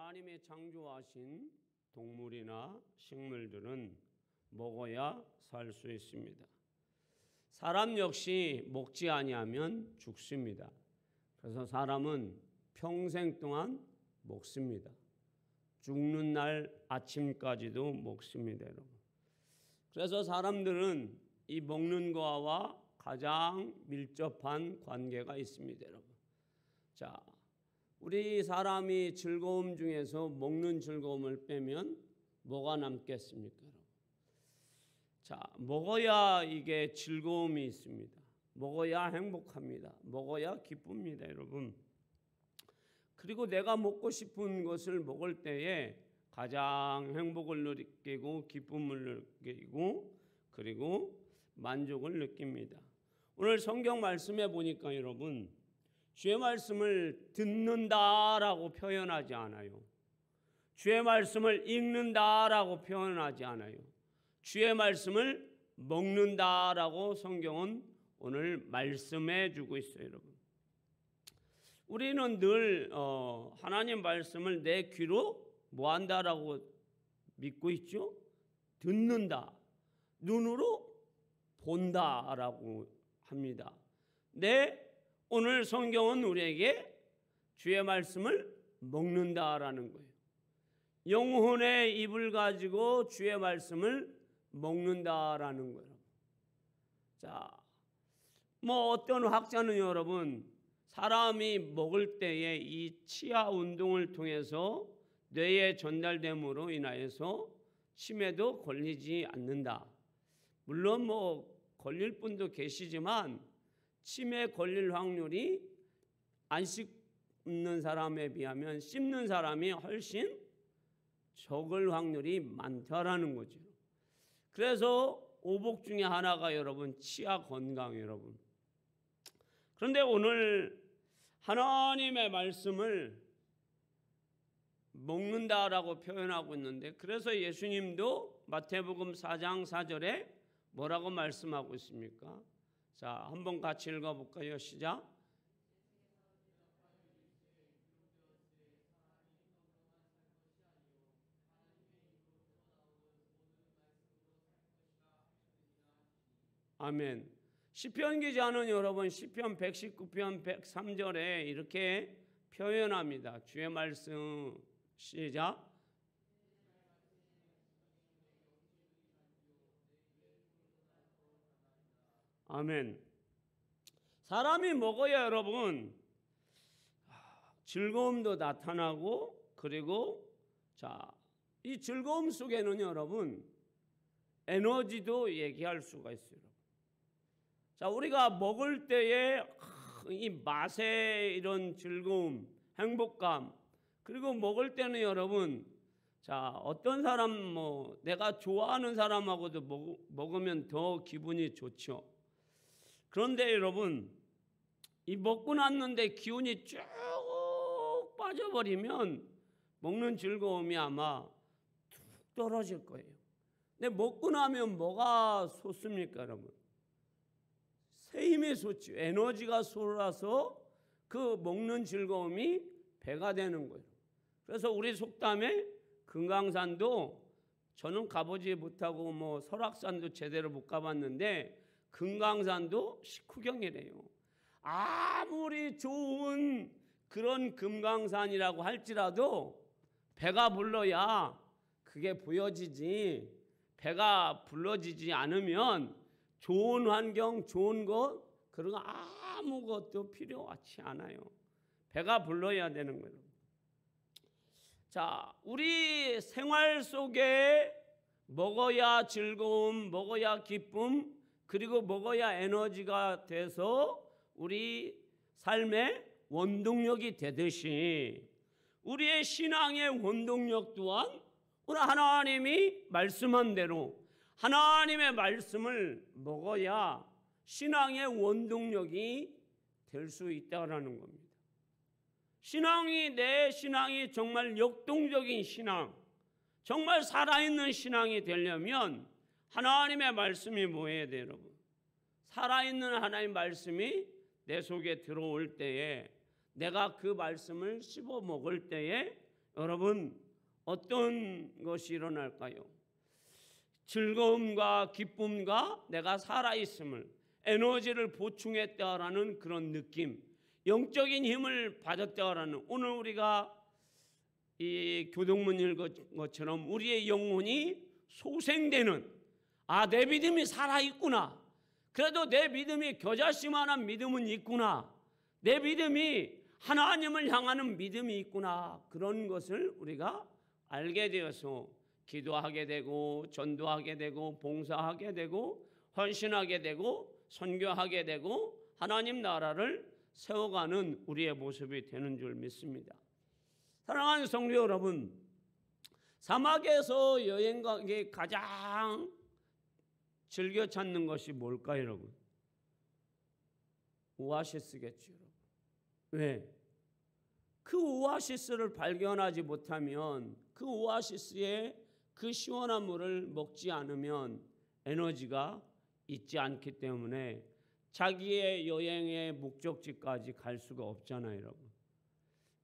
하나님의 창조하신 동물이나 식물들은 먹어야 살 수 있습니다. 사람 역시 먹지 아니하면 죽습니다. 그래서 사람은 평생 동안 먹습니다. 죽는 날 아침까지도 먹습니다, 여러분. 그래서 사람들은 이 먹는 거와 가장 밀접한 관계가 있습니다, 여러분. 자, 우리 사람이 즐거움 중에서 먹는 즐거움을 빼면 뭐가 남겠습니까, 여러분? 자, 먹어야 이게 즐거움이 있습니다. 먹어야 행복합니다. 먹어야 기쁩니다, 여러분. 그리고 내가 먹고 싶은 것을 먹을 때에 가장 행복을 느끼고 기쁨을 느끼고 그리고 만족을 느낍니다. 오늘 성경 말씀에 보니까 여러분, 주의 말씀을 듣는다라고 표현하지 않아요. 주의 말씀을 읽는다라고 표현하지 않아요. 주의 말씀을 먹는다라고 성경은 오늘 말씀해 주고 있어요, 여러분. 우리는 늘 하나님 말씀을 내 귀로 뭐한다라고 믿고 있죠? 듣는다. 눈으로 본다라고 합니다. 오늘 성경은 우리에게 주의 말씀을 먹는다라는 거예요. 영혼의 입을 가지고 주의 말씀을 먹는다라는 거예요. 자, 어떤 학자는 여러분, 사람이 먹을 때에 이 치아 운동을 통해서 뇌에 전달됨으로 인하여서 치매도 걸리지 않는다. 물론 걸릴 분도 계시지만 치매 걸릴 확률이 안 씹는 사람에 비하면 씹는 사람이 훨씬 적을 확률이 많다라는 거죠. 그래서 오복 중에 하나가 여러분 치아 건강, 여러분. 그런데 오늘 하나님의 말씀을 먹는다라고 표현하고 있는데, 그래서 예수님도 마태복음 4장 4절에 뭐라고 말씀하고 있습니까? 자, 한번 같이 읽어볼까요? 시작. 아멘. 시편 기자는 여러분 시편 119편 103절에 이렇게 표현합니다. 주의 말씀 시작. 아멘. 사람이 먹어야 여러분 즐거움도 나타나고, 그리고 이 즐거움 속에는 여러분 에너지도 얘기할 수가 있어요. 자, 우리가 먹을 때에 이 맛의 이런 즐거움, 행복감, 그리고 먹을 때는 여러분, 어떤 사람 내가 좋아하는 사람하고도 먹으면 더 기분이 좋죠. 그런데 여러분, 이 먹고 났는데 기운이 쭉 빠져버리면 먹는 즐거움이 아마 툭 떨어질 거예요. 근데 먹고 나면 뭐가 솟습니까, 여러분? 새 힘이 솟죠. 에너지가 솟아서 그 먹는 즐거움이 배가 되는 거예요. 그래서 우리 속담에 금강산도, 저는 가보지 못하고 설악산도 제대로 못 가봤는데 금강산도 식후경이래요. 아무리 좋은 그런 금강산이라고 할지라도 배가 불러야 그게 보여지지, 배가 불러지지 않으면 좋은 환경, 좋은 것, 그런 거 아무것도 필요하지 않아요. 배가 불러야 되는 거예요. 자, 우리 생활 속에 먹어야 즐거움, 먹어야 기쁨, 그리고 먹어야 에너지가 돼서 우리 삶의 원동력이 되듯이 우리의 신앙의 원동력 또한 오늘 하나님이 말씀한 대로 하나님의 말씀을 먹어야 신앙의 원동력이 될 수 있다라는 겁니다. 내 신앙이 정말 역동적인 신앙, 정말 살아있는 신앙이 되려면 하나님의 말씀이 뭐예요, 여러분? 살아있는 하나님의 말씀이 내 속에 들어올 때에, 내가 그 말씀을 씹어 먹을 때에 여러분 어떤 것이 일어날까요? 즐거움과 기쁨과 내가 살아있음을, 에너지를 보충했다라는 그런 느낌, 영적인 힘을 받았다라는, 오늘 우리가 이 교동문 읽은 것처럼 우리의 영혼이 소생되는, 내 믿음이 살아있구나, 그래도 내 믿음이 겨자씨만한 믿음은 있구나, 내 믿음이 하나님을 향하는 믿음이 있구나, 그런 것을 우리가 알게 되어서 기도하게 되고 전도하게 되고 봉사하게 되고 헌신하게 되고 선교하게 되고 하나님 나라를 세워가는 우리의 모습이 되는 줄 믿습니다. 사랑하는 성도 여러분, 사막에서 여행 가기 가장 즐겨 찾는 것이 뭘까요, 여러분? 오아시스겠죠, 여러분. 왜? 그 오아시스를 발견하지 못하면, 그 오아시스의 그 시원한 물을 먹지 않으면 에너지가 있지 않기 때문에 자기의 여행의 목적지까지 갈 수가 없잖아요, 여러분.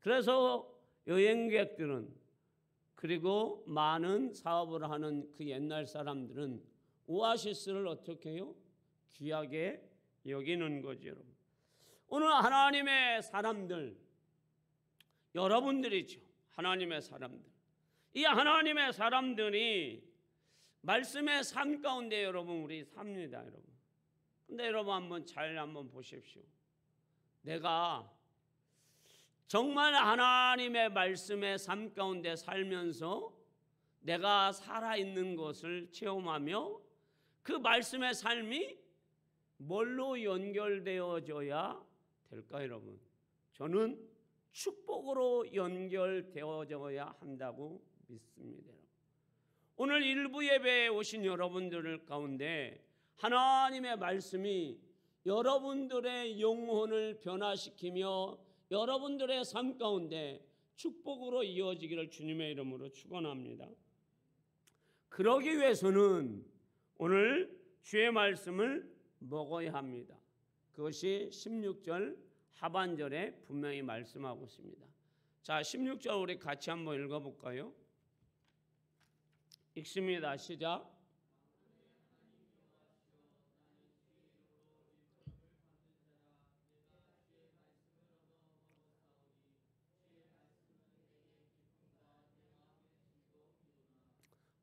그래서 여행객들은, 그리고 많은 사업을 하는 그 옛날 사람들은 오아시스를 어떻게 해요? 귀하게 여기는 거죠, 여러분. 오늘 하나님의 사람들, 여러분들이죠. 하나님의 사람들. 이 하나님의 사람들이 말씀의 삶 가운데 여러분 우리 삽니다, 여러분. 근데 여러분 한번 보십시오. 내가 정말 하나님의 말씀의 삶 가운데 살면서 내가 살아있는 것을 체험하며 그 말씀의 삶이 뭘로 연결되어져야 될까요, 여러분? 저는 축복으로 연결되어져야 한다고 믿습니다. 오늘 일부 예배에 오신 여러분들 가운데 하나님의 말씀이 여러분들의 영혼을 변화시키며 여러분들의 삶 가운데 축복으로 이어지기를 주님의 이름으로 축원합니다. 그러기 위해서는 오늘 주의 말씀을 먹어야 합니다. 그것이 16절 하반절에 분명히 말씀하고 있습니다. 자, 16절 우리 같이 한번 읽어볼까요? 읽습니다. 시작.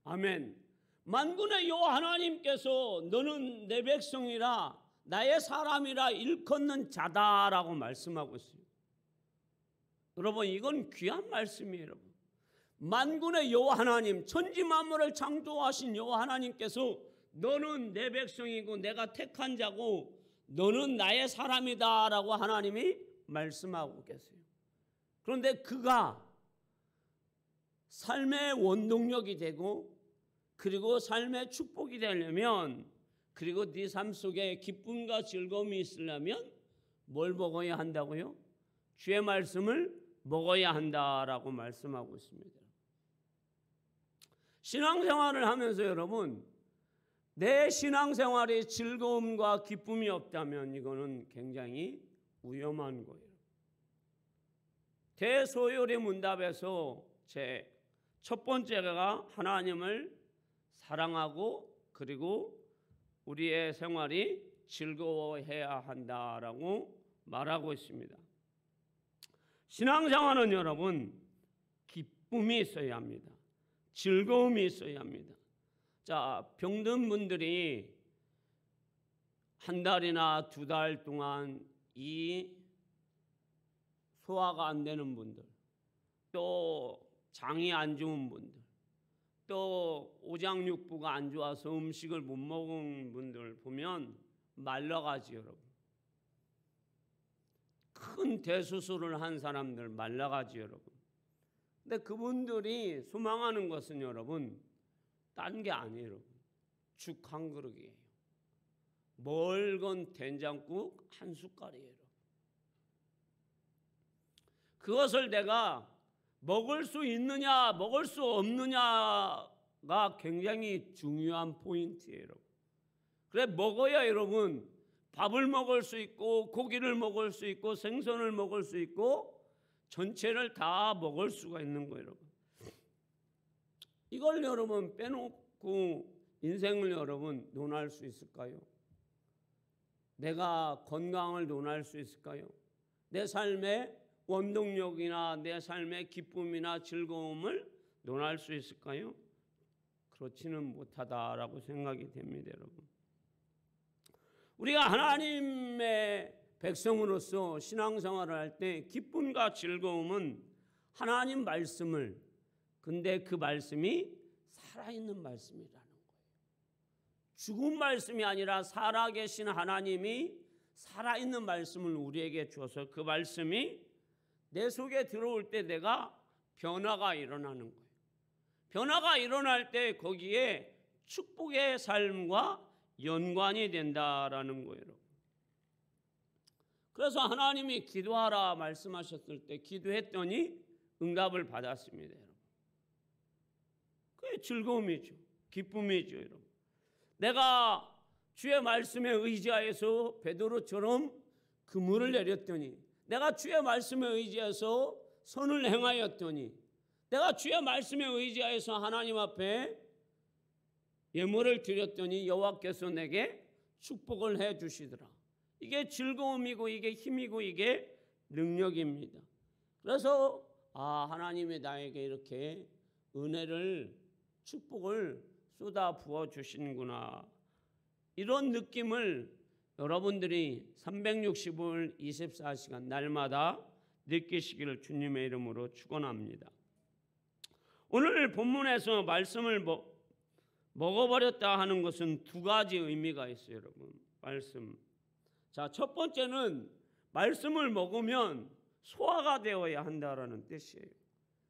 아멘. 만군의 여호와 하나님께서 너는 내 백성이라 나의 사람이라 일컫는 자다라고 말씀하고 있어요. 여러분 이건 귀한 말씀이에요. 여러분. 만군의 여호와 하나님, 천지 만물을 창조하신 여호와 하나님께서 너는 내 백성이고 내가 택한 자고 너는 나의 사람이다라고 하나님이 말씀하고 계세요. 그런데 그가 삶의 원동력이 되고 그리고 삶의 축복이 되려면, 그리고 네 삶 속에 기쁨과 즐거움이 있으려면 뭘 먹어야 한다고요? 주의 말씀을 먹어야 한다라고 말씀하고 있습니다. 신앙생활을 하면서 여러분, 내 신앙생활에 즐거움과 기쁨이 없다면 이거는 굉장히 위험한 거예요. 대소요리 문답에서 제 첫 번째가 하나님을 사랑하고 그리고 우리의 생활이 즐거워해야 한다라고 말하고 있습니다. 신앙생활은 여러분 기쁨이 있어야 합니다. 즐거움이 있어야 합니다. 자, 병든 분들이 한 달이나 두 달 동안 이 소화가 안 되는 분들, 또 장이 안 좋은 분들, 또 오장육부가 안 좋아서 음식을 못 먹은 분들 보면 말라가지 여러분. 큰 대수술을 한 사람들 말라가지 여러분. 근데 그분들이 소망하는 것은 여러분 딴 게 아니에요. 여러분. 죽 한 그릇이에요. 멀건 된장국 한 숟갈이에요. 여러분. 그것을 내가 먹을 수 있느냐 먹을 수 없느냐가 굉장히 중요한 포인트예요. 여러분. 그래 먹어야 여러분 밥을 먹을 수 있고 고기를 먹을 수 있고 생선을 먹을 수 있고 전체를 다 먹을 수가 있는 거예요, 여러분. 이걸 여러분 빼놓고 인생을 여러분 논할 수 있을까요? 내가 건강을 논할 수 있을까요? 내 삶의 원동력이나 내 삶의 기쁨이나 즐거움을 논할 수 있을까요? 그렇지는 못하다라고 생각이 됩니다, 여러분. 우리가 하나님의 백성으로서 신앙생활을 할 때 기쁨과 즐거움은 하나님 말씀을, 근데 그 말씀이 살아있는 말씀이라는 거예요. 죽은 말씀이 아니라 살아계신 하나님이 살아있는 말씀을 우리에게 주어서 그 말씀이 내 속에 들어올 때 내가 변화가 일어나는 거예요. 변화가 일어날 때 거기에 축복의 삶과 연관이 된다라는 거예요. 그래서 하나님이 기도하라 말씀하셨을 때 기도했더니 응답을 받았습니다, 여러분. 그게 즐거움이죠. 기쁨이죠, 여러분. 내가 주의 말씀에 의지하여서 베드로처럼 그물을 내렸더니, 내가 주의 말씀에 의지해서 선을 행하였더니, 내가 주의 말씀에 의지하여서 하나님 앞에 예물을 드렸더니 여호와께서 내게 축복을 해 주시더라. 이게 즐거움이고 이게 힘이고 이게 능력입니다. 그래서 하나님이 나에게 이렇게 은혜를, 축복을 쏟아 부어 주시는구나, 이런 느낌을 여러분들이 365일 24시간 날마다 느끼시기를 주님의 이름으로 축원합니다. 오늘 본문에서 말씀을 먹어버렸다 하는 것은 두 가지 의미가 있어요, 여러분. 말씀. 자, 첫 번째는 말씀을 먹으면 소화가 되어야 한다라는 뜻이에요.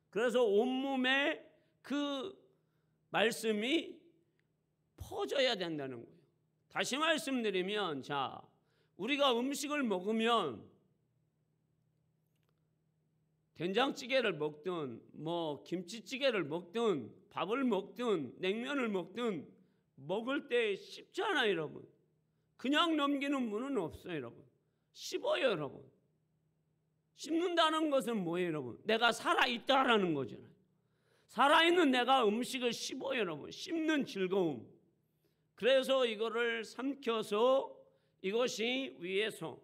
그래서 온몸에 그 말씀이 퍼져야 된다는 거예요. 다시 말씀드리면, 자, 우리가 음식을 먹으면 된장찌개를 먹든 김치찌개를 먹든 밥을 먹든 냉면을 먹든 먹을 때 씹잖아요, 여러분. 그냥 넘기는 분은 없어요, 여러분. 씹어요, 여러분. 씹는다는 것은 뭐예요, 여러분? 내가 살아있다라는 거잖아요. 살아있는 내가 음식을 씹어요, 여러분. 씹는 즐거움. 그래서 이거를 삼켜서 이것이 위에서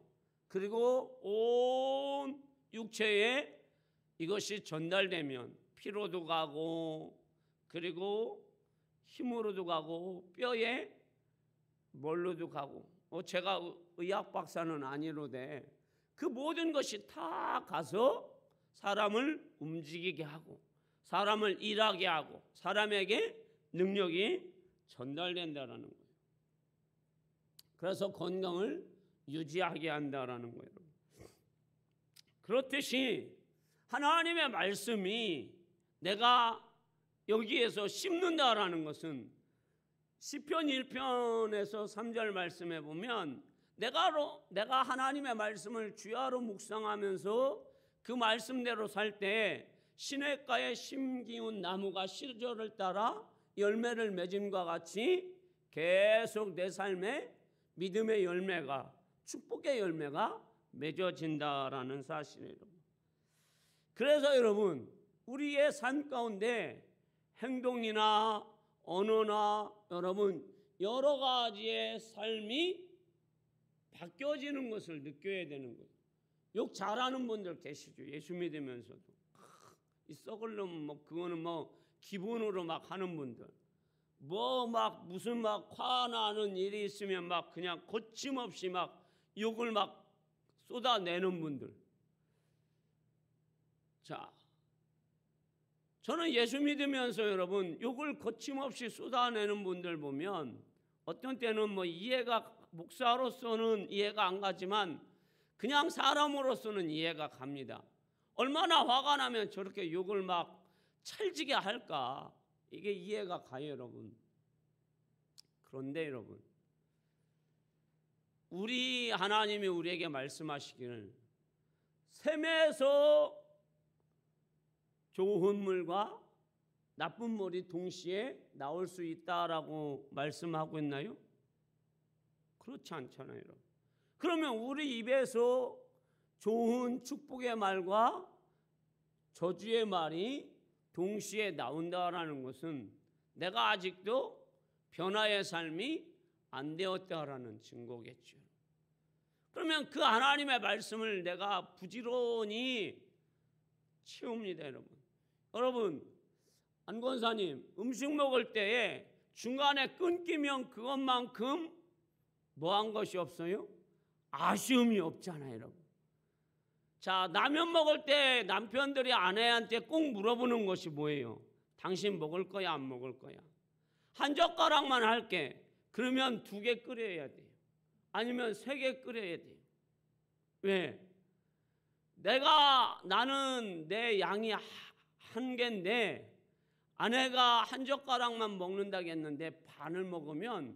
그리고 온 육체에 이것이 전달되면 피로도 가고 그리고 힘으로도 가고 뼈에 뭘로도 가고, 제가 의학 박사는 아니로되 그 모든 것이 다 가서 사람을 움직이게 하고 사람을 일하게 하고 사람에게 능력이 전달된다라는 거예요. 그래서 건강을 유지하게 한다라는 거예요. 그렇듯이 하나님의 말씀이 내가 여기에서 씹는다라는 것은 시편 1편에서 3절 말씀에 보면 내가 하나님의 말씀을 주야로 묵상하면서 그 말씀대로 살 때 시냇가에 심기운 나무가 시절을 따라 열매를 맺음과 같이 계속 내 삶에 믿음의 열매가, 축복의 열매가 맺어진다라는 사실이에요. 그래서 여러분, 우리의 삶 가운데 행동이나 언어나 여러분 여러 가지의 삶이 바뀌어지는 것을 느껴야 되는 거예요. 욕 잘하는 분들 계시죠. 예수 믿으면서도 이 썩을 놈 그거는 기본으로 막 하는 분들, 무슨 화나는 일이 있으면 막 그냥 거침없이 막 욕을 막 쏟아내는 분들. 자, 저는 예수 믿으면서 여러분 욕을 거침없이 쏟아내는 분들 보면 어떤 때는 목사로서는 이해가 안 가지만 그냥 사람으로서는 이해가 갑니다. 얼마나 화가 나면 저렇게 욕을 막 찰지게 할까, 이게 이해가 가요, 여러분. 그런데 여러분, 우리 하나님이 우리에게 말씀하시기를 샘에서 좋은 물과 나쁜 물이 동시에 나올 수 있다라고 말씀하고 있나요? 그렇지 않잖아요, 여러분. 그러면 우리 입에서 좋은 축복의 말과 저주의 말이 동시에 나온다라는 것은 내가 아직도 변화의 삶이 안 되었다라는 증거겠죠. 그러면 그 하나님의 말씀을 내가 부지런히 채웁니다, 여러분. 여러분, 안 권사님, 음식 먹을 때에 중간에 끊기면 그것만큼 뭐한 것이 없어요? 아쉬움이 없잖아요, 여러분. 자, 라면 먹을 때 남편들이 아내한테 꼭 물어보는 것이 뭐예요? 당신 먹을 거야, 안 먹을 거야? 한 젓가락만 할게. 그러면 2개 끓여야 돼요. 아니면 3개 끓여야 돼요. 왜? 나는 내 양이 한 개인데 아내가 한 젓가락만 먹는다고 했는데 반을 먹으면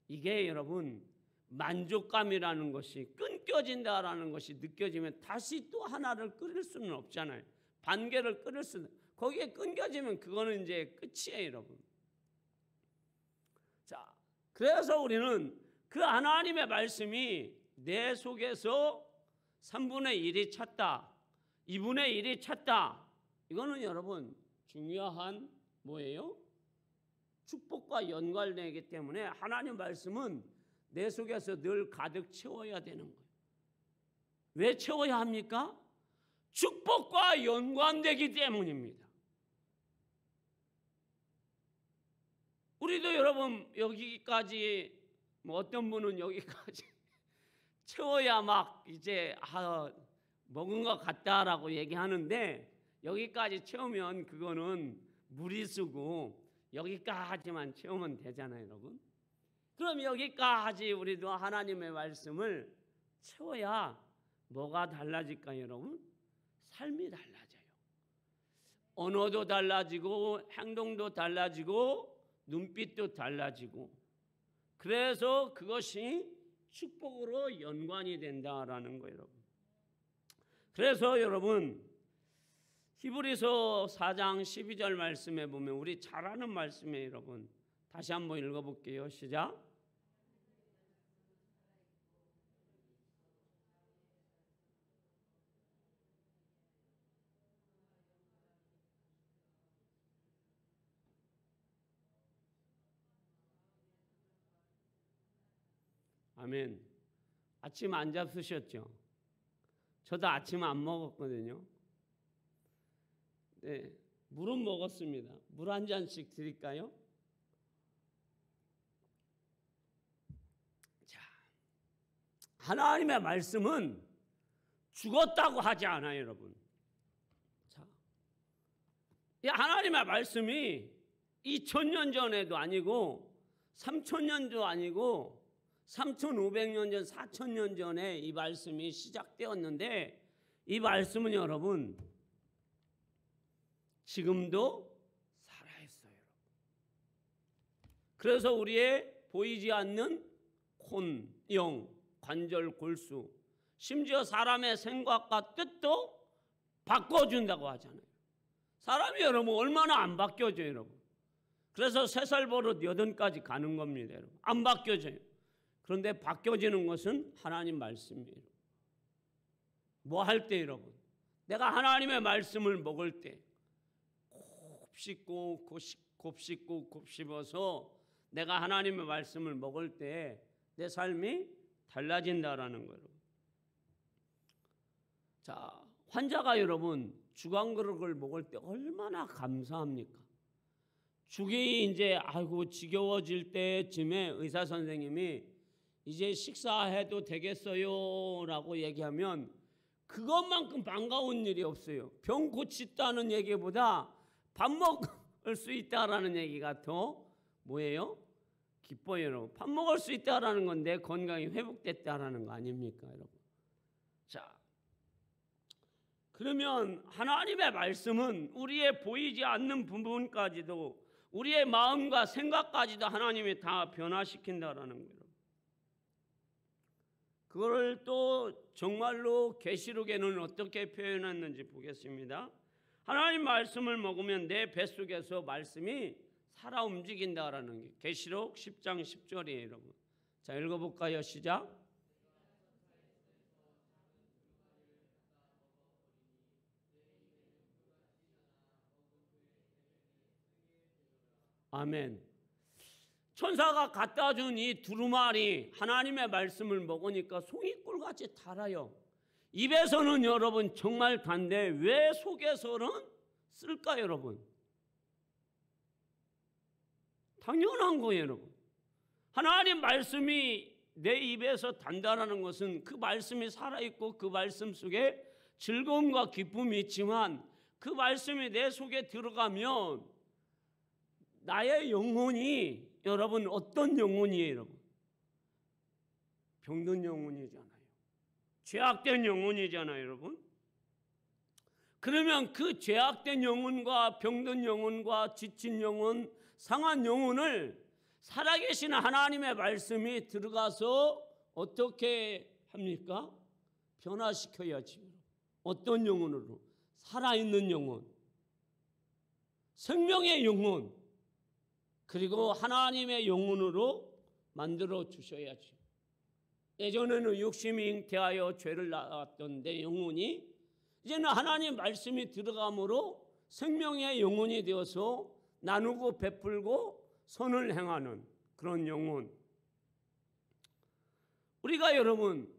이게 여러분 만족감이라는 것이 끊겨진다라는 것이 느껴지면 다시 또 하나를 끓일 수는 없잖아요. 반 개를 끓일 수는, 거기에 끊겨지면 그거는 이제 끝이에요, 여러분. 자, 그래서 우리는 그 하나님의 말씀이 내 속에서 3분의 1이 찼다, 2분의 1이 찼다. 이거는 여러분 중요한 뭐예요? 축복과 연관되기 때문에 하나님 말씀은 내 속에서 늘 가득 채워야 되는 거예요. 왜 채워야 합니까? 축복과 연관되기 때문입니다. 우리도 여러분 여기까지 어떤 분은 여기까지 채워야 막 이제 먹은 것 같다라고 얘기하는데 여기까지 채우면 그거는 무리수고 여기까지만 채우면 되잖아요, 여러분. 그럼 여기까지 우리도 하나님의 말씀을 채워야 뭐가 달라질까요, 여러분? 삶이 달라져요. 언어도 달라지고 행동도 달라지고 눈빛도 달라지고, 그래서 그것이 축복으로 연관이 된다라는 거예요, 여러분. 그래서 여러분 히브리서 4장 12절 말씀에 보면 우리 잘 아는 말씀이에요, 여러분. 다시 한번 읽어볼게요. 시작. 아멘. 아침 안 잡수셨죠? 저도 아침 안 먹었거든요. 네, 물은 먹었습니다. 물 한 잔씩 드릴까요? 자, 하나님의 말씀은 죽었다고 하지 않아요, 여러분. 자, 이 하나님의 말씀이 2000년 전에도 아니고 3000년도 아니고 3500년 전, 4000년 전에 이 말씀이 시작되었는데 이 말씀은 여러분 지금도 살아있어요. 그래서 우리의 보이지 않는 혼, 영, 관절, 골수, 심지어 사람의 생각과 뜻도 바꿔준다고 하잖아요. 사람이 여러분 얼마나 안 바뀌어져요, 여러분. 그래서 3살 버릇 8까지 가는 겁니다, 여러분. 안 바뀌어져요. 그런데 바뀌어지는 것은 하나님 말씀이에요. 뭐 할 때 여러분? 내가 하나님의 말씀을 먹을 때 곱씹고 곱씹고 곱씹어서 내가 하나님의 말씀을 먹을 때 내 삶이 달라진다라는 거예요. 자, 환자가 여러분 죽 한 그릇을 먹을 때 얼마나 감사합니까? 죽이 이제 아이고 지겨워질 때쯤에 의사 선생님이 이제 식사해도 되겠어요 라고 얘기하면 그것만큼 반가운 일이 없어요. 병 고쳤다는 얘기보다 밥 먹을 수 있다라는 얘기가 더 뭐예요? 기뻐요, 여러분. 밥 먹을 수 있다라는 건 내 건강이 회복됐다라는 거 아닙니까, 여러분? 자, 그러면 하나님의 말씀은 우리의 보이지 않는 부분까지도 우리의 마음과 생각까지도 하나님이 다 변화시킨다라는 거예요. 그걸 또 정말로 계시록에는 어떻게 표현했는지 보겠습니다. 하나님 말씀을 먹으면 내 뱃속에서 말씀이 살아 움직인다라는 게 계시록 10장 10절이에요, 여러분. 자, 읽어볼까요? 시작. 아멘. 천사가 갖다 준 이 두루마리 하나님의 말씀을 먹으니까 송이꿀같이 달아요. 입에서는 여러분 정말 단데 왜 속에서는 쓸까요, 여러분? 당연한 거예요, 여러분. 하나님 말씀이 내 입에서 단다라는 것은 그 말씀이 살아있고 그 말씀 속에 즐거움과 기쁨이 있지만 그 말씀이 내 속에 들어가면 나의 영혼이 여러분 어떤 영혼이에요, 여러분? 병든 영혼이잖아요. 죄악된 영혼이잖아요, 여러분. 그러면 그 죄악된 영혼과 병든 영혼과 지친 영혼, 상한 영혼을 살아계신 하나님의 말씀이 들어가서 어떻게 합니까? 변화시켜야지. 어떤 영혼으로? 살아있는 영혼, 생명의 영혼, 그리고 하나님의 영혼으로 만들어 주셔야지. 예전에는 육심이 잉태하여 죄를 낳았던 내 영혼이 이제는 하나님 말씀이 들어감으로 생명의 영혼이 되어서 나누고 베풀고 선을 행하는 그런 영혼. 우리가 여러분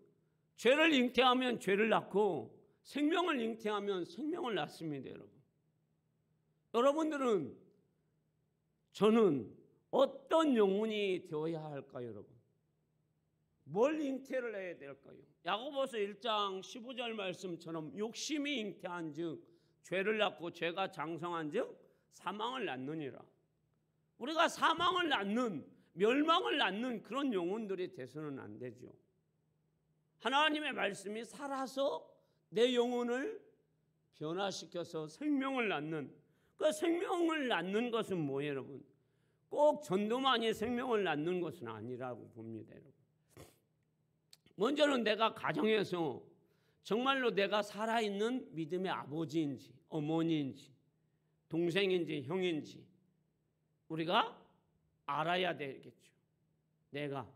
죄를 잉태하면 죄를 낳고 생명을 잉태하면 생명을 낳습니다, 여러분. 여러분들은 저는 어떤 영혼이 되어야 할까요, 여러분? 뭘 잉태를 해야 될까요? 야고보서 1장 15절 말씀처럼 욕심이 잉태한 즉 죄를 낳고 죄가 장성한 즉 사망을 낳느니라. 우리가 사망을 낳는, 멸망을 낳는 그런 영혼들이 돼서는 안 되죠. 하나님의 말씀이 살아서 내 영혼을 변화시켜서 생명을 낳는, 그 생명을 낳는 것은 뭐예요, 여러분? 꼭 전도만이 생명을 낳는 것은 아니라고 봅니다, 여러분. 먼저는 내가 가정에서 정말로 내가 살아있는 믿음의 아버지인지 어머니인지 동생인지 형인지 우리가 알아야 되겠죠. 내가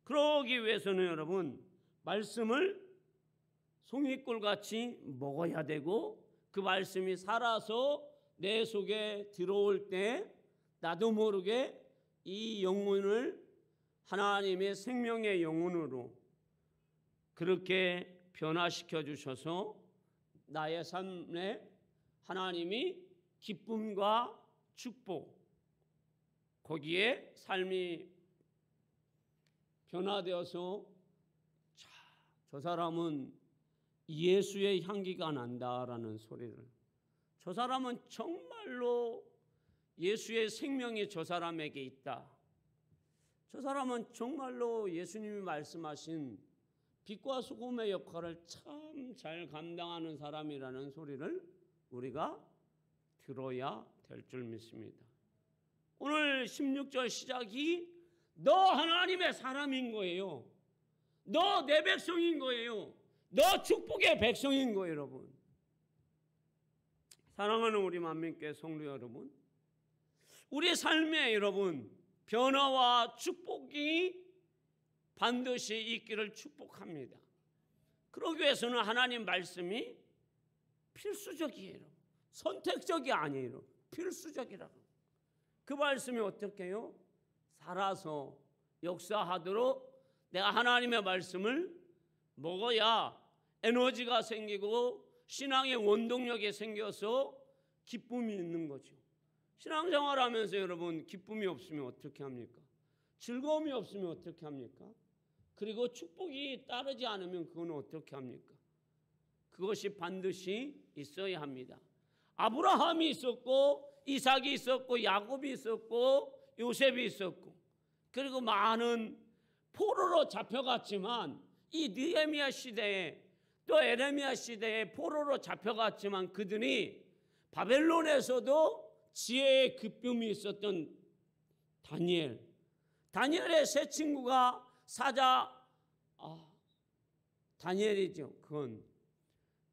그러기 위해서는 여러분 말씀을 송이꿀같이 먹어야 되고 그 말씀이 살아서 내 속에 들어올 때 나도 모르게 이 영혼을 하나님의 생명의 영혼으로 그렇게 변화시켜 주셔서 나의 삶에 하나님이 기쁨과 축복, 거기에 삶이 변화되어서 저 사람은 예수의 향기가 난다라는 소리를, 저 사람은 정말로 예수의 생명이 저 사람에게 있다, 저 사람은 정말로 예수님이 말씀하신 빛과 소금의 역할을 참 잘 감당하는 사람이라는 소리를 우리가 들어야 될 줄 믿습니다. 오늘 16절 시작이 너 하나님의 사람인 거예요. 너 내 백성인 거예요. 너 축복의 백성인 거예요, 여러분. 사랑하는 우리 만민교회 성도 여러분, 우리 삶에 여러분 변화와 축복이 반드시 있기를 축복합니다. 그러기 위해서는 하나님 말씀이 필수적이에요. 선택적이 아니에요. 필수적이라고. 그 말씀이 어떻게 해요? 살아서 역사하도록 내가 하나님의 말씀을 먹어야 에너지가 생기고 신앙의 원동력이 생겨서 기쁨이 있는 거죠. 신앙생활 하면서 여러분 기쁨이 없으면 어떻게 합니까? 즐거움이 없으면 어떻게 합니까? 그리고 축복이 따르지 않으면 그건 어떻게 합니까? 그것이 반드시 있어야 합니다. 아브라함이 있었고 이삭이 있었고 야곱이 있었고 요셉이 있었고 그리고 많은 포로로 잡혀갔지만 이 느헤미야 시대에 또 에레미야 시대에 포로로 잡혀갔지만 그들이 바벨론에서도 지혜의 기쁨이 있었던 다니엘의 세 친구가 사자 다니엘이죠. 그건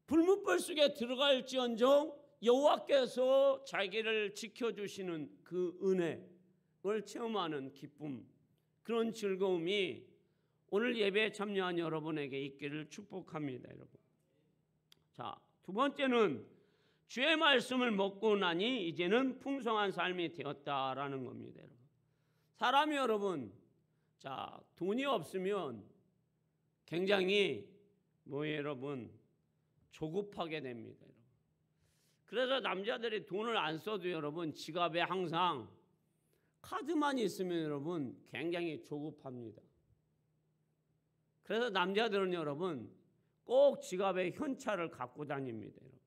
불문불 속에 들어갈지언정 여호와께서 자기를 지켜주시는 그 은혜를 체험하는 기쁨, 그런 즐거움이 오늘 예배에 참여한 여러분에게 있기를 축복합니다, 여러분. 자, 두 번째는 주의 말씀을 먹고 나니 이제는 풍성한 삶이 되었다라는 겁니다. 여러분. 사람이 여러분, 자, 돈이 없으면 굉장히 여러분 조급하게 됩니다. 여러분. 그래서 남자들이 돈을 안 써도 여러분 지갑에 항상 카드만 있으면 여러분 굉장히 조급합니다. 그래서 남자들은 여러분 꼭 지갑에 현찰을 갖고 다닙니다. 여러분.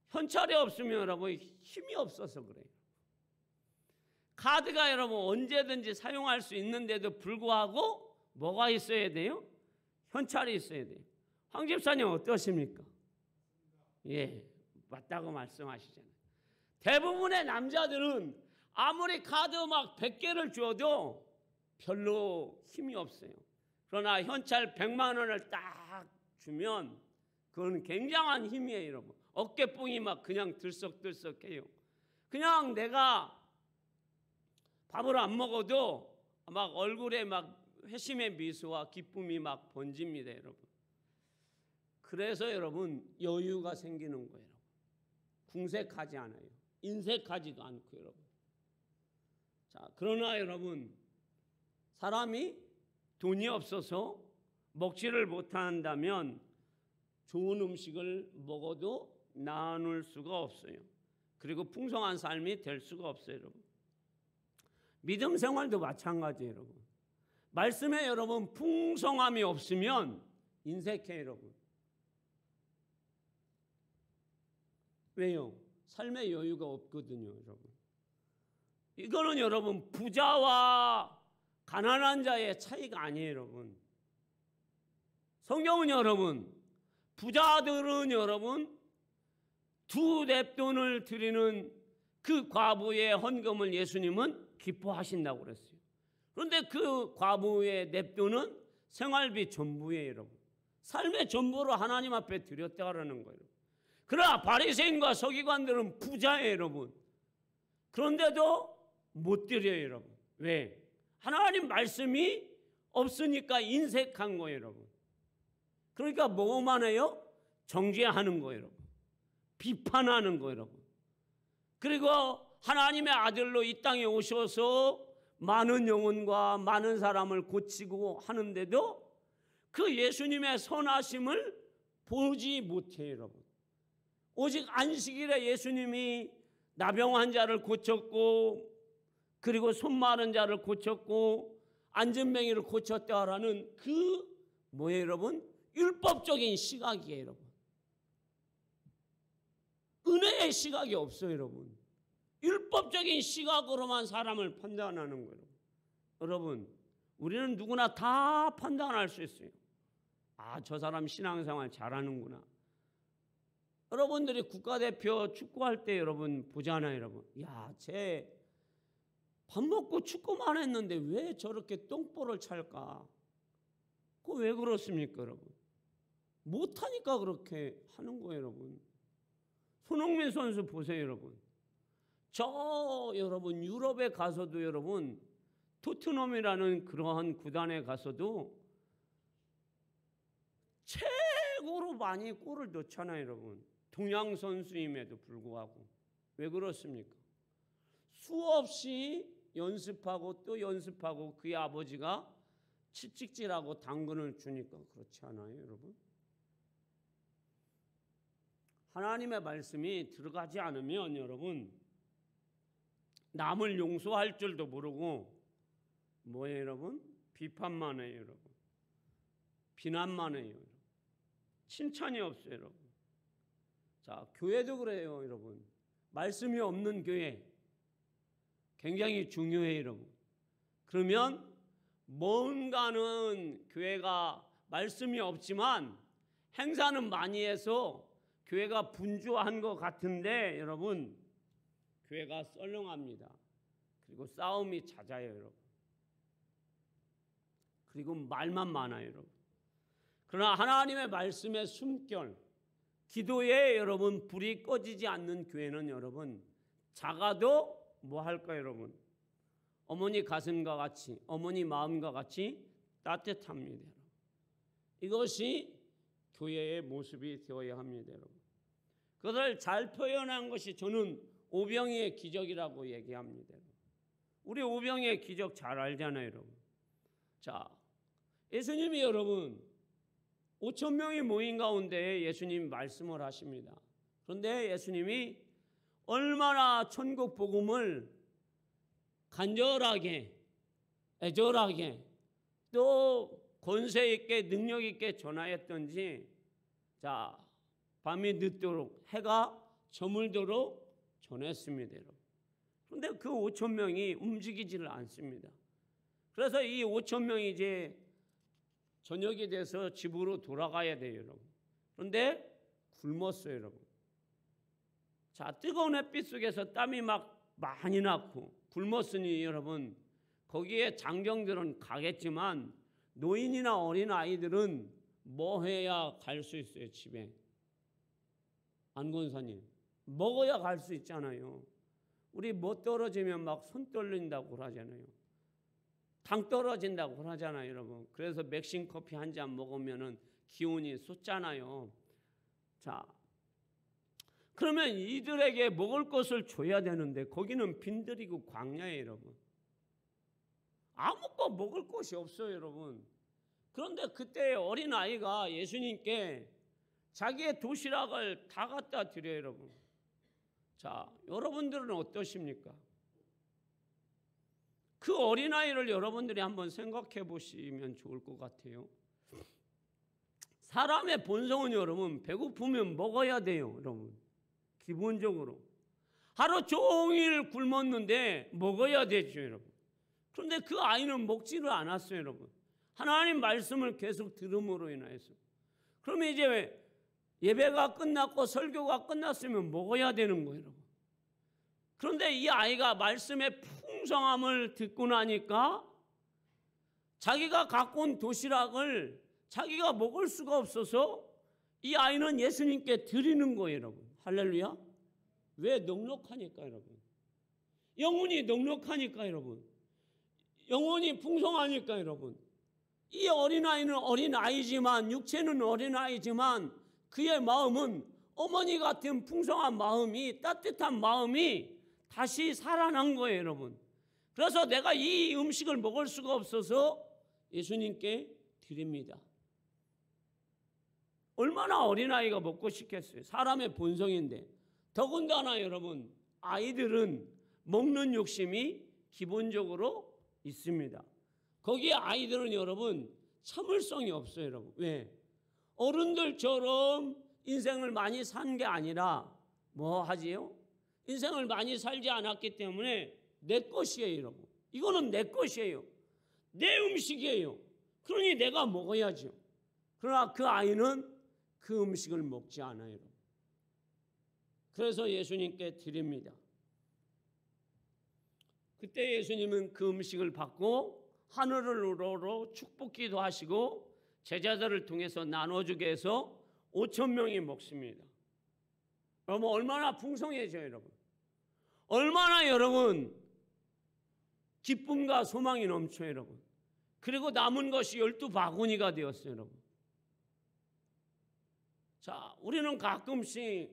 현찰이 없으면 여러분 힘이 없어서 그래요. 카드가 여러분 언제든지 사용할 수 있는데도 불구하고 뭐가 있어야 돼요? 현찰이 있어야 돼요. 황 집사님 어떠십니까? 예, 맞다고 말씀하시잖아요. 대부분의 남자들은 아무리 카드 막 100개를 줘도 별로 힘이 없어요. 그러나 현찰 100만 원을 딱 주면 그건 굉장한 힘이에요. 여러분. 어깨뽕이 막 그냥 들썩들썩해요. 그냥 내가 밥을 안 먹어도 막 얼굴에 막 회심의 미소와 기쁨이 막 번집니다. 여러분. 그래서 여러분 여유가 생기는 거예요. 궁색하지 않아요. 인색하지도 않고 여러분. 자, 그러나 여러분 사람이 돈이 없어서 먹지를 못한다면 좋은 음식을 먹어도 나눌 수가 없어요. 그리고 풍성한 삶이 될 수가 없어요. 여러분. 믿음 생활도 마찬가지예요. 여러분. 말씀에 여러분 풍성함이 없으면 인색해요. 여러분. 왜요? 삶의 여유가 없거든요. 여러분. 이거는 여러분 부자와 가난한 자의 차이가 아니에요. 여러분. 성경은 여러분 부자들은 여러분 두 뎁돈을 드리는 그 과부의 헌금을 예수님은 기뻐하신다고 그랬어요. 그런데 그 과부의 뎁돈은 생활비 전부예요. 여러분. 삶의 전부로 하나님 앞에 드렸다라는 거예요. 그러나 바리새인과 서기관들은 부자예요. 여러분. 그런데도 못 드려요. 여러분. 왜? 하나님 말씀이 없으니까 인색한 거예요. 여러분. 그러니까 뭐만 해요? 정죄하는 거예요. 여러분. 비판하는 거예요. 여러분. 그리고 하나님의 아들로 이 땅에 오셔서 많은 영혼과 많은 사람을 고치고 하는데도 그 예수님의 선하심을 보지 못해요. 여러분. 오직 안식일에 예수님이 나병 환자를 고쳤고 그리고 손 마른 자를 고쳤고 안전뱅이를 고쳤다라는 그 뭐예요 여러분? 율법적인 시각이에요. 여러분. 은혜의 시각이 없어요. 여러분. 율법적인 시각으로만 사람을 판단하는 거예요. 여러분 우리는 누구나 다 판단할 수 있어요. 아, 저 사람 신앙생활 잘하는구나. 여러분들이 국가대표 축구할 때 여러분 보잖아요. 여러분. 야, 쟤 밥 먹고 축구만 했는데 왜 저렇게 똥볼을 찰까? 그거 왜 그렇습니까? 여러분. 못하니까 그렇게 하는 거예요. 여러분. 손흥민 선수 보세요. 여러분. 여러분 유럽에 가서도 여러분 토트넘이라는 그러한 구단에 가서도 최고로 많이 골을 넣잖아요. 여러분. 동양 선수임에도 불구하고. 왜 그렇습니까? 수없이 연습하고 또 연습하고 그의 아버지가 채찍질하고 당근을 주니까 그렇지 않아요, 여러분? 하나님의 말씀이 들어가지 않으면 여러분 남을 용서할 줄도 모르고 뭐예요, 여러분? 비판만 해요, 여러분. 비난만 해요, 여러분. 칭찬이 없어요, 여러분. 자, 교회도 그래요, 여러분. 말씀이 없는 교회 굉장히 중요해요, 여러분. 그러면 뭔가는 교회가 말씀이 없지만 행사는 많이 해서 교회가 분주한 것 같은데 여러분 교회가 썰렁합니다. 그리고 싸움이 잦아요, 여러분. 그리고 말만 많아요, 여러분. 그러나 하나님의 말씀의 숨결, 기도에 여러분 불이 꺼지지 않는 교회는 여러분 작아도 뭐 할까요, 여러분? 어머니 가슴과 같이, 어머니 마음과 같이 따뜻합니다, 여러분. 이것이 교회의 모습이 되어야 합니다, 여러분. 그것을 잘 표현한 것이 저는 오병이의 기적이라고 얘기합니다. 우리 오병이의 기적 잘 알잖아요, 여러분. 자, 예수님이 여러분 5천 명이 모인 가운데 예수님이 말씀을 하십니다. 그런데 예수님이 얼마나 천국 복음을 간절하게 애절하게 또 권세 있게 능력 있게 전하였던지, 자, 밤이 늦도록 해가 저물도록 전했습니다. 그런데 그 5천 명이 움직이지를 않습니다. 그래서 이 5천 명이 이제 저녁이 돼서 집으로 돌아가야 돼요, 여러분. 그런데 굶었어요, 여러분. 자, 뜨거운 햇빛 속에서 땀이 막 많이 났고 굶었으니 여러분, 거기에 장경들은 가겠지만 노인이나 어린 아이들은 뭐 해야 갈 수 있어요, 집에? 안 권사님, 먹어야 갈 수 있잖아요. 우리 뭐 떨어지면 막 손 떨린다고 하잖아요. 당 떨어진다고 하잖아요, 여러분. 그래서 맥심 커피 한 잔 먹으면은 기운이 솟잖아요. 자, 그러면 이들에게 먹을 것을 줘야 되는데 거기는 빈들이고 광야예요, 여러분. 아무것도 먹을 것이 없어요, 여러분. 그런데 그때 어린 아이가 예수님께 자기의 도시락을 다 갖다 드려요, 여러분. 자, 여러분들은 어떠십니까? 그 어린아이를 여러분들이 한번 생각해 보시면 좋을 것 같아요. 사람의 본성은 여러분, 배고프면 먹어야 돼요, 여러분. 기본적으로 하루 종일 굶었는데 먹어야 되죠, 여러분. 그런데 그 아이는 먹지를 않았어요, 여러분. 하나님 말씀을 계속 들음으로 인하여서. 그러면 이제 예배가 끝났고 설교가 끝났으면 먹어야 되는 거예요, 여러분. 그런데 이 아이가 말씀의 풍성함을 듣고 나니까 자기가 갖고 온 도시락을 자기가 먹을 수가 없어서 이 아이는 예수님께 드리는 거예요, 여러분. 할렐루야. 왜? 넉넉하니까, 여러분. 영혼이 넉넉하니까, 여러분. 영혼이 풍성하니까, 여러분. 이 어린아이는 어린아이지만, 육체는 어린아이지만 그의 마음은 어머니 같은 풍성한 마음이, 따뜻한 마음이 다시 살아난 거예요, 여러분. 그래서 내가 이 음식을 먹을 수가 없어서 예수님께 드립니다. 얼마나 어린아이가 먹고 싶겠어요. 사람의 본성인데. 더군다나 여러분, 아이들은 먹는 욕심이 기본적으로 있습니다. 거기에 아이들은 여러분 참을성이 없어요, 여러분. 왜? 어른들처럼 인생을 많이 산 게 아니라 뭐 하지요? 인생을 많이 살지 않았기 때문에 내 것이에요, 여러분. 이거는 내 것이에요. 내 음식이에요. 그러니 내가 먹어야죠. 그러나 그 아이는 그 음식을 먹지 않아요, 여러분. 그래서 예수님께 드립니다. 그때 예수님은 그 음식을 받고 하늘을 우러러 축복기도 하시고 제자들을 통해서 나눠주게 해서 5천 명이 먹습니다. 여러분, 얼마나 풍성해져요, 여러분. 얼마나 여러분 기쁨과 소망이 넘쳐요, 여러분. 그리고 남은 것이 12바구니가 되었어요, 여러분. 자, 우리는 가끔씩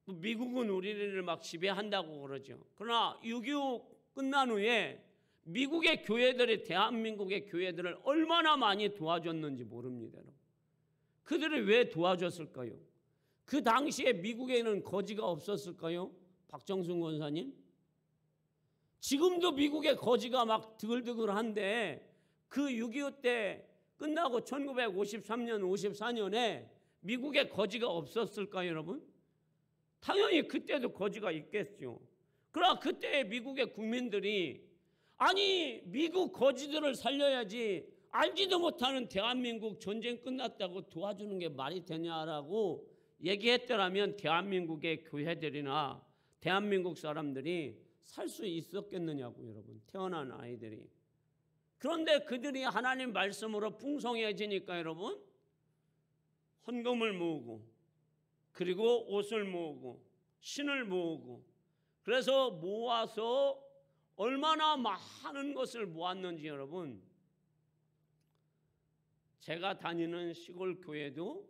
미국은 우리를 막 지배한다고 그러죠. 그러나 6.25 끝난 후에 미국의 교회들이 대한민국의 교회들을 얼마나 많이 도와줬는지 모릅니다, 여러분. 그들이 왜 도와줬을까요? 그 당시에 미국에는 거지가 없었을까요? 박정순 권사님? 지금도 미국에 거지가 막 드글드글한데 그 6.25 때 끝나고 1953년, 54년에 미국에 거지가 없었을까요, 여러분? 당연히 그때도 거지가 있겠죠. 그러나 그때 미국의 국민들이 아니 미국 거지들을 살려야지 알지도 못하는 대한민국 전쟁 끝났다고 도와주는 게 말이 되냐라고 얘기했더라면 대한민국의 교회들이나 대한민국 사람들이 살 수 있었겠느냐고, 여러분. 태어난 아이들이. 그런데 그들이 하나님 말씀으로 풍성해지니까 여러분 헌금을 모으고 그리고 옷을 모으고 신을 모으고 그래서 모아서 얼마나 많은 것을 모았는지 여러분, 제가 다니는 시골 교회도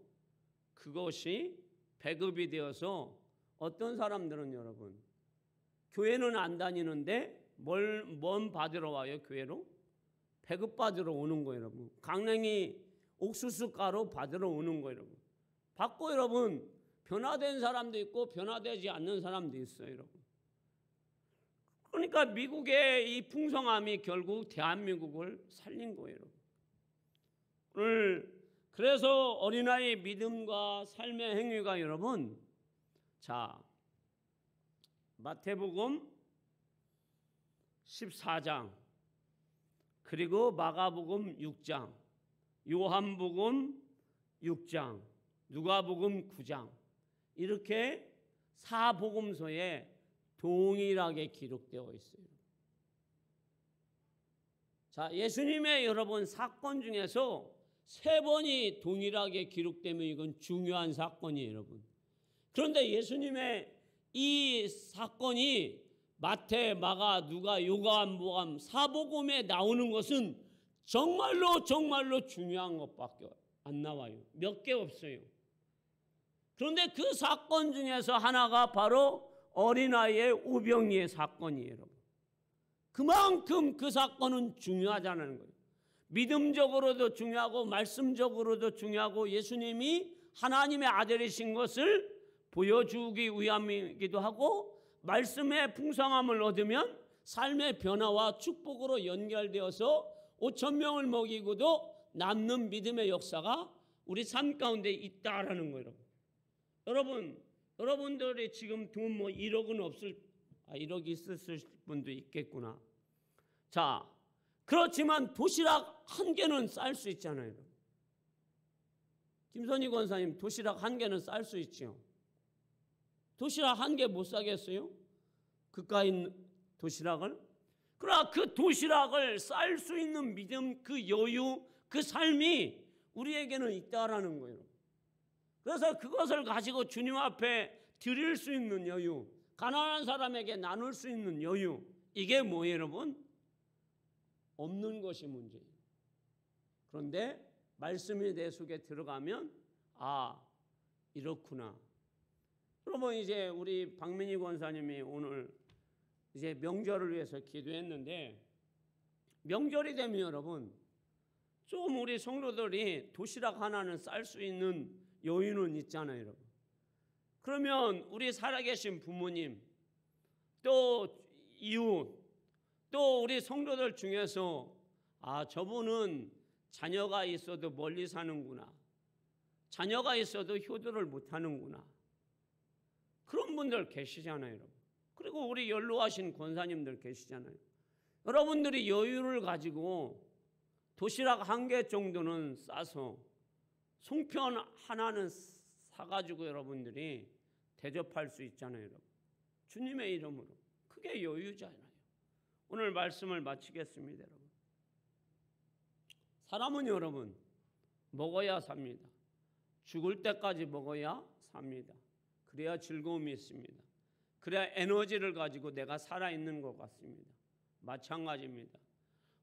그것이 배급이 되어서 어떤 사람들은 여러분 교회는 안 다니는데 뭔 받으러 와요? 교회로? 배급 받으러 오는 거예요, 여러분. 강냉이 옥수수 가루 받으러 오는 거예요, 여러분. 받고 여러분 변화된 사람도 있고 변화되지 않는 사람도 있어요, 여러분. 그러니까 미국의 이 풍성함이 결국 대한민국을 살린 거예요, 여러분. 오늘 그래서 어린아이의 믿음과 삶의 행위가 여러분, 자, 마태복음 14장, 그리고 마가복음 6장, 요한복음 6장, 누가복음 9장, 이렇게 사복음서에 동일하게 기록되어 있어요. 자, 예수님의 여러분 사건 중에서 3번이 동일하게 기록되면 이건 중요한 사건이에요, 여러분. 그런데 예수님의 이 사건이 마태, 마가, 누가, 요한복음, 사복음에 나오는 것은 정말로 중요한 것밖에 안 나와요. 몇 개 없어요. 그런데 그 사건 중에서 하나가 바로 어린아이의 오병이의 사건이에요, 여러분. 그만큼 그 사건은 중요하다는 거예요. 믿음적으로도 중요하고 말씀적으로도 중요하고 예수님이 하나님의 아들이신 것을 보여주기 위함이기도 하고 말씀의 풍성함을 얻으면 삶의 변화와 축복으로 연결되어서 5,000명을 먹이고도 남는 믿음의 역사가 우리 삶 가운데 있다라는 거예요. 여러분들이 지금 돈 뭐 1억은 1억이 있을 분도 있겠구나. 자, 그렇지만 도시락 1개는 쌀 수 있잖아요. 김선희 권사님, 도시락 1개는 쌀 수 있죠. 도시락 1개 못 사겠어요? 그까이 도시락을? 그러나 그 도시락을 쌀 수 있는 믿음, 그 여유, 그 삶이 우리에게는 있다라는 거예요. 그래서 그것을 가지고 주님 앞에 드릴 수 있는 여유, 가난한 사람에게 나눌 수 있는 여유, 이게 뭐예요, 여러분? 없는 것이 문제예요. 그런데 말씀이 내 속에 들어가면 이렇구나. 여러분, 이제 우리 박민희 권사님이 오늘 이제 명절을 위해서 기도했는데, 명절이 되면 여러분 좀 우리 성도들이 도시락 하나는 쌀 수 있는 여유는 있잖아요, 여러분. 그러면 우리 살아계신 부모님, 또 이웃, 또 우리 성도들 중에서 저분은 자녀가 있어도 멀리 사는구나, 자녀가 있어도 효도를 못하는구나, 그런 분들 계시잖아요, 여러분. 그리고 우리 연로하신 권사님들 계시잖아요. 여러분들이 여유를 가지고 도시락 1개 정도는 싸서 송편 하나는 사가지고 여러분들이 대접할 수 있잖아요, 여러분. 주님의 이름으로. 그게 여유잖아요. 오늘 말씀을 마치겠습니다, 여러분. 사람은 여러분 먹어야 삽니다. 죽을 때까지 먹어야 삽니다. 그래야 즐거움이 있습니다. 그래야 에너지를 가지고 내가 살아있는 것 같습니다. 마찬가지입니다.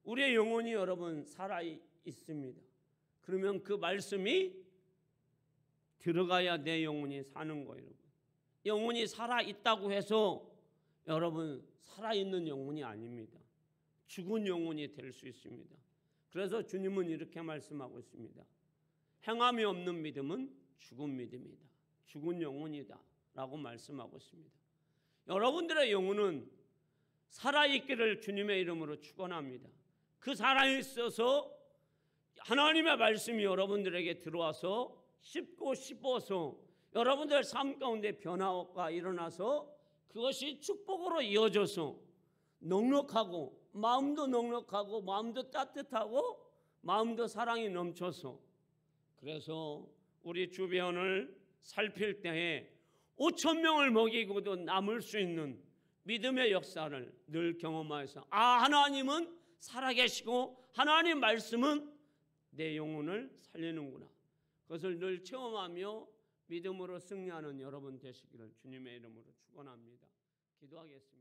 우리의 영혼이 여러분 살아있습니다. 그러면 그 말씀이 들어가야 내 영혼이 사는 거예요, 여러분. 영혼이 살아있다고 해서 여러분 살아있는 영혼이 아닙니다. 죽은 영혼이 될 수 있습니다. 그래서 주님은 이렇게 말씀하고 있습니다. 행함이 없는 믿음은 죽은 믿음이다. 죽은 영혼이다 라고 말씀하고 있습니다. 여러분들의 영혼은 살아있기를 주님의 이름으로 축원합니다. 그 살아있어서 하나님의 말씀이 여러분들에게 들어와서 씹고 씹어서 여러분들 삶 가운데 변화가 일어나서 그것이 축복으로 이어져서 넉넉하고 마음도 따뜻하고 마음도 사랑이 넘쳐서, 그래서 우리 주변을 살필 때에 5,000명을 먹이고도 남을 수 있는 믿음의 역사를 늘 경험하여서 하나님은 살아계시고 하나님 말씀은 내 영혼을 살리는구나, 그것을 늘 체험하며 믿음으로 승리하는 여러분 되시기를 주님의 이름으로 축원합니다. 기도하겠습니다.